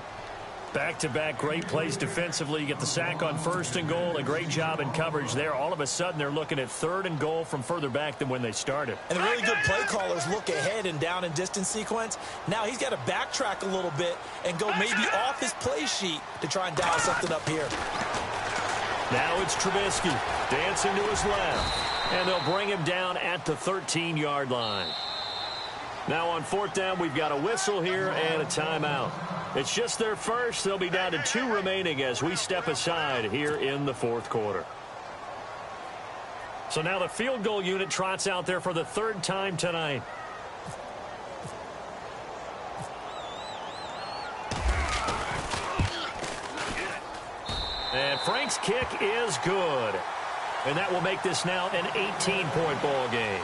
Back-to-back great plays defensively. You get the sack on 1st and goal. A great job in coverage there. All of a sudden, they're looking at 3rd and goal from further back than when they started. And the really good play callers look ahead and down and distance sequence. Now he's got to backtrack a little bit and go maybe off his play sheet to try and dial something up here. Now it's Trubisky dancing to his left. And they'll bring him down at the 13-yard line. Now on 4th down, we've got a whistle here and a timeout. It's just their first. They'll be down to 2 remaining as we step aside here in the 4th quarter. So now the field goal unit trots out there for the 3rd time tonight. And Frank's kick is good. And that will make this now an 18-point ball game.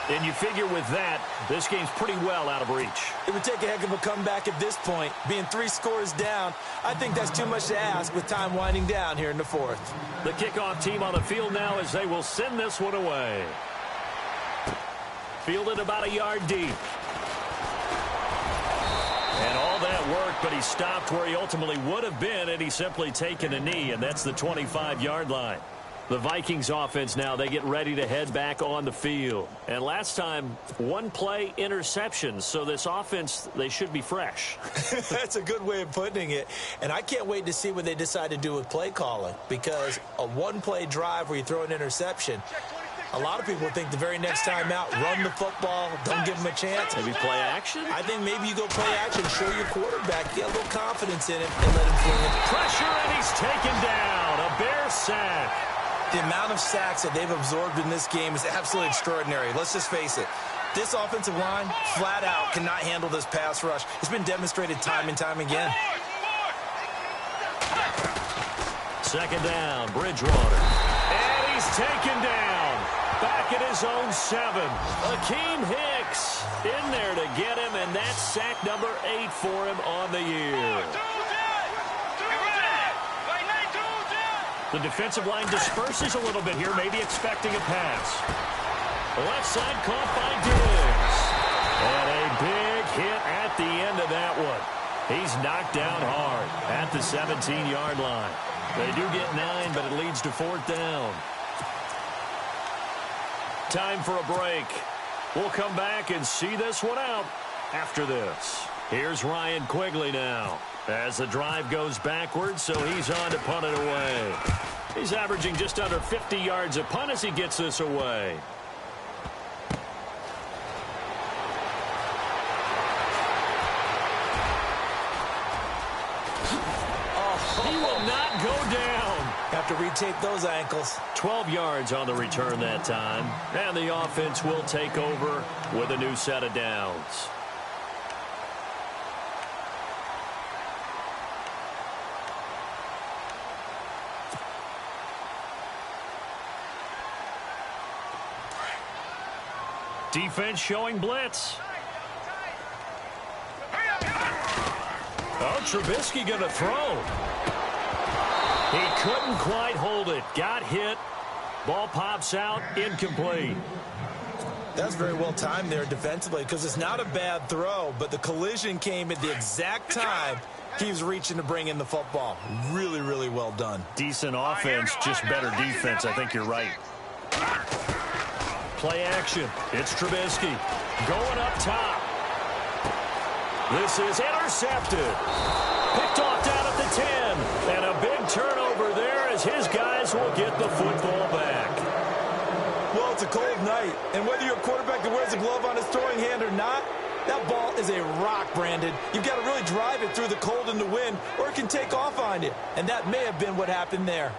And you figure with that, this game's pretty well out of reach. It would take a heck of a comeback at this point. Being 3 scores down, I think that's too much to ask with time winding down here in the 4th. The kickoff team on the field now as they will send this one away. Fielded about a yard deep. And all that worked, but he stopped where he ultimately would have been, and he's simply taken a knee, and that's the 25-yard line. The Vikings offense now, they get ready to head back on the field. And last time, 1 play interceptions. So this offense, they should be fresh. That's a good way of putting it. And I can't wait to see what they decide to do with play calling. Because a 1-play drive where you throw an interception, a lot of people think the very next time out, run the football, don't give them a chance. Maybe play action? I think maybe you go play action, show your quarterback, get a little confidence in him, and let him fling it. Pressure, and he's taken down. A Bear sack. The amount of sacks that they've absorbed in this game is absolutely extraordinary. Let's just face it. This offensive line, flat out, cannot handle this pass rush. It's been demonstrated time and time again. Second down, Bridgewater. And he's taken down. Back at his own 7. Akeem Hicks in there to get him, and that's sack number 8 for him on the year. The defensive line disperses a little bit here, maybe expecting a pass. Left side caught by Diggs. And a big hit at the end of that one. He's knocked down hard at the 17-yard line. They do get 9, but it leads to 4th down. Time for a break. We'll come back and see this one out after this. Here's Ryan Quigley now as the drive goes backwards, so he's on to punt it away. He's averaging just under 50 yards a punt as he gets this away. He will not go down. Have to retake those ankles. 12 yards on the return that time. And the offense will take over with a new set of downs. Defense showing blitz. Oh, Trubisky going to throw. He couldn't quite hold it. Got hit. Ball pops out. Incomplete. That's very well timed there defensively because it's not a bad throw, but the collision came at the exact time he was reaching to bring in the football. Really, really well done. Decent offense, just better defense. I think you're right. Play action. It's Trubisky. Going up top. This is intercepted. Picked off down at the 10. And a big turnover there as his guys will get the football back. Well, it's a cold night, and whether you're a quarterback that wears a glove on his throwing hand or not, that ball is a rock, Brandon. You've got to really drive it through the cold and the wind, or it can take off on you. And that may have been what happened there.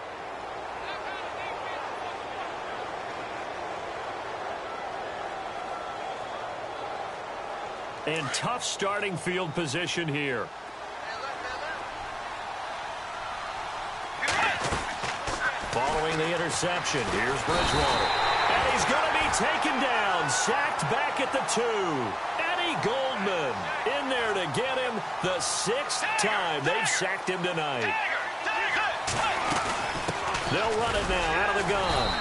And tough starting field position here. Following the interception, here's Bridgewater. And he's going to be taken down, sacked back at the 2. Eddie Goldman in there to get him the 6th time they've sacked him tonight. They'll run it now out of the gun.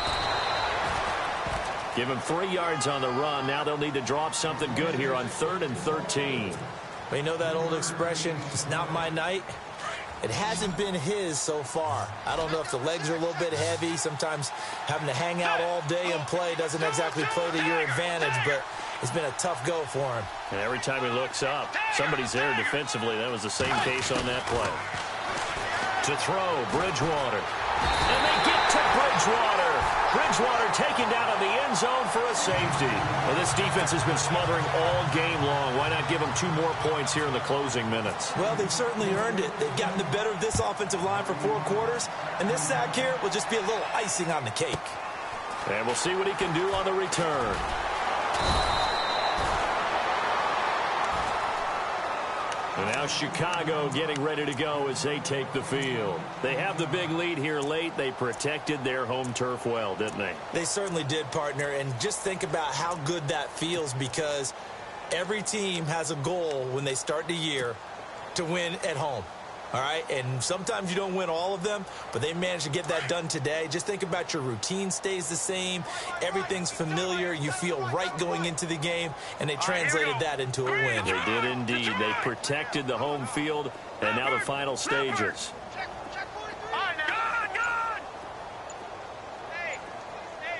Give him 3 yards on the run. Now they'll need to drop something good here on 3rd and 13. Well, you know that old expression, it's not my night? It hasn't been his so far. I don't know if the legs are a little bit heavy. Sometimes having to hang out all day and play doesn't exactly play to your advantage, but it's been a tough go for him. And every time he looks up, somebody's there defensively. That was the same case on that play. To throw, Bridgewater. And they get to Bridgewater. Bridgewater taken down in the end zone for a safety. Well, this defense has been smothering all game long. Why not give them 2 more points here in the closing minutes? Well, they've certainly earned it. They've gotten the better of this offensive line for 4 quarters, and this sack here will just be a little icing on the cake. And we'll see what he can do on the return. And now Chicago getting ready to go as they take the field. They have the big lead here late. They protected their home turf well, didn't they? They certainly did, partner. And just think about how good that feels, because every team has a goal when they start the year to win at home. All right, and sometimes you don't win all of them, but they managed to get that done today. Just think about your routine stays the same. Everything's familiar. You feel right going into the game, and they translated that into a win. They did indeed. They protected the home field, and now the final stages.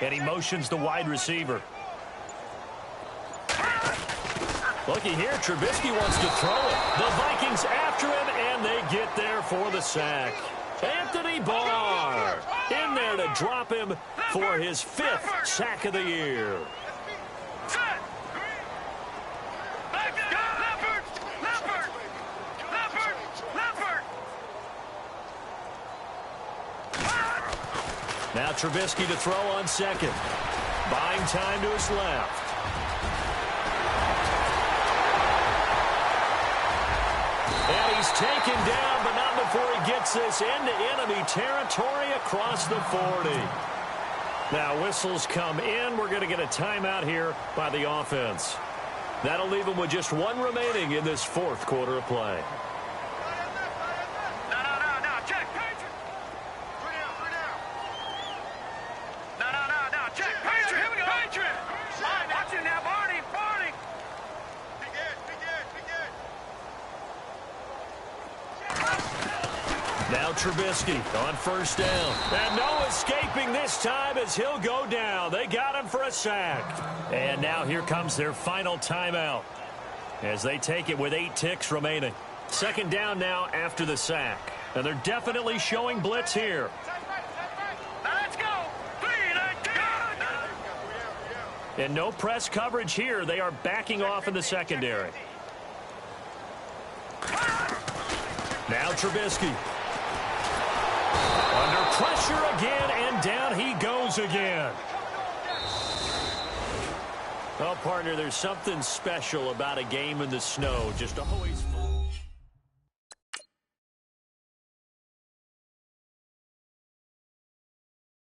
And he motions the wide receiver. Looky here, Trubisky wants to throw it. The Vikings after him, and they get there for the sack. Anthony Barr in there to drop him for his 5th sack of the year. Now Trubisky to throw on second. Buying time to his left. And he's taken down, but not before he gets this into enemy territory across the 40. Now whistles come in. We're going to get a timeout here by the offense. That'll leave him with just 1 remaining in this 4th quarter of play. Now Trubisky on 1st down. And no escaping this time as he'll go down. They got him for a sack. And now here comes their final timeout as they take it with 8 ticks remaining. 2nd down now after the sack. And they're definitely showing blitz here. Let's go. 3, let's go. And no press coverage here. They are backing off in the secondary. Now Trubisky. Under pressure again, and down he goes again. Well, partner, there's something special about a game in the snow. Just always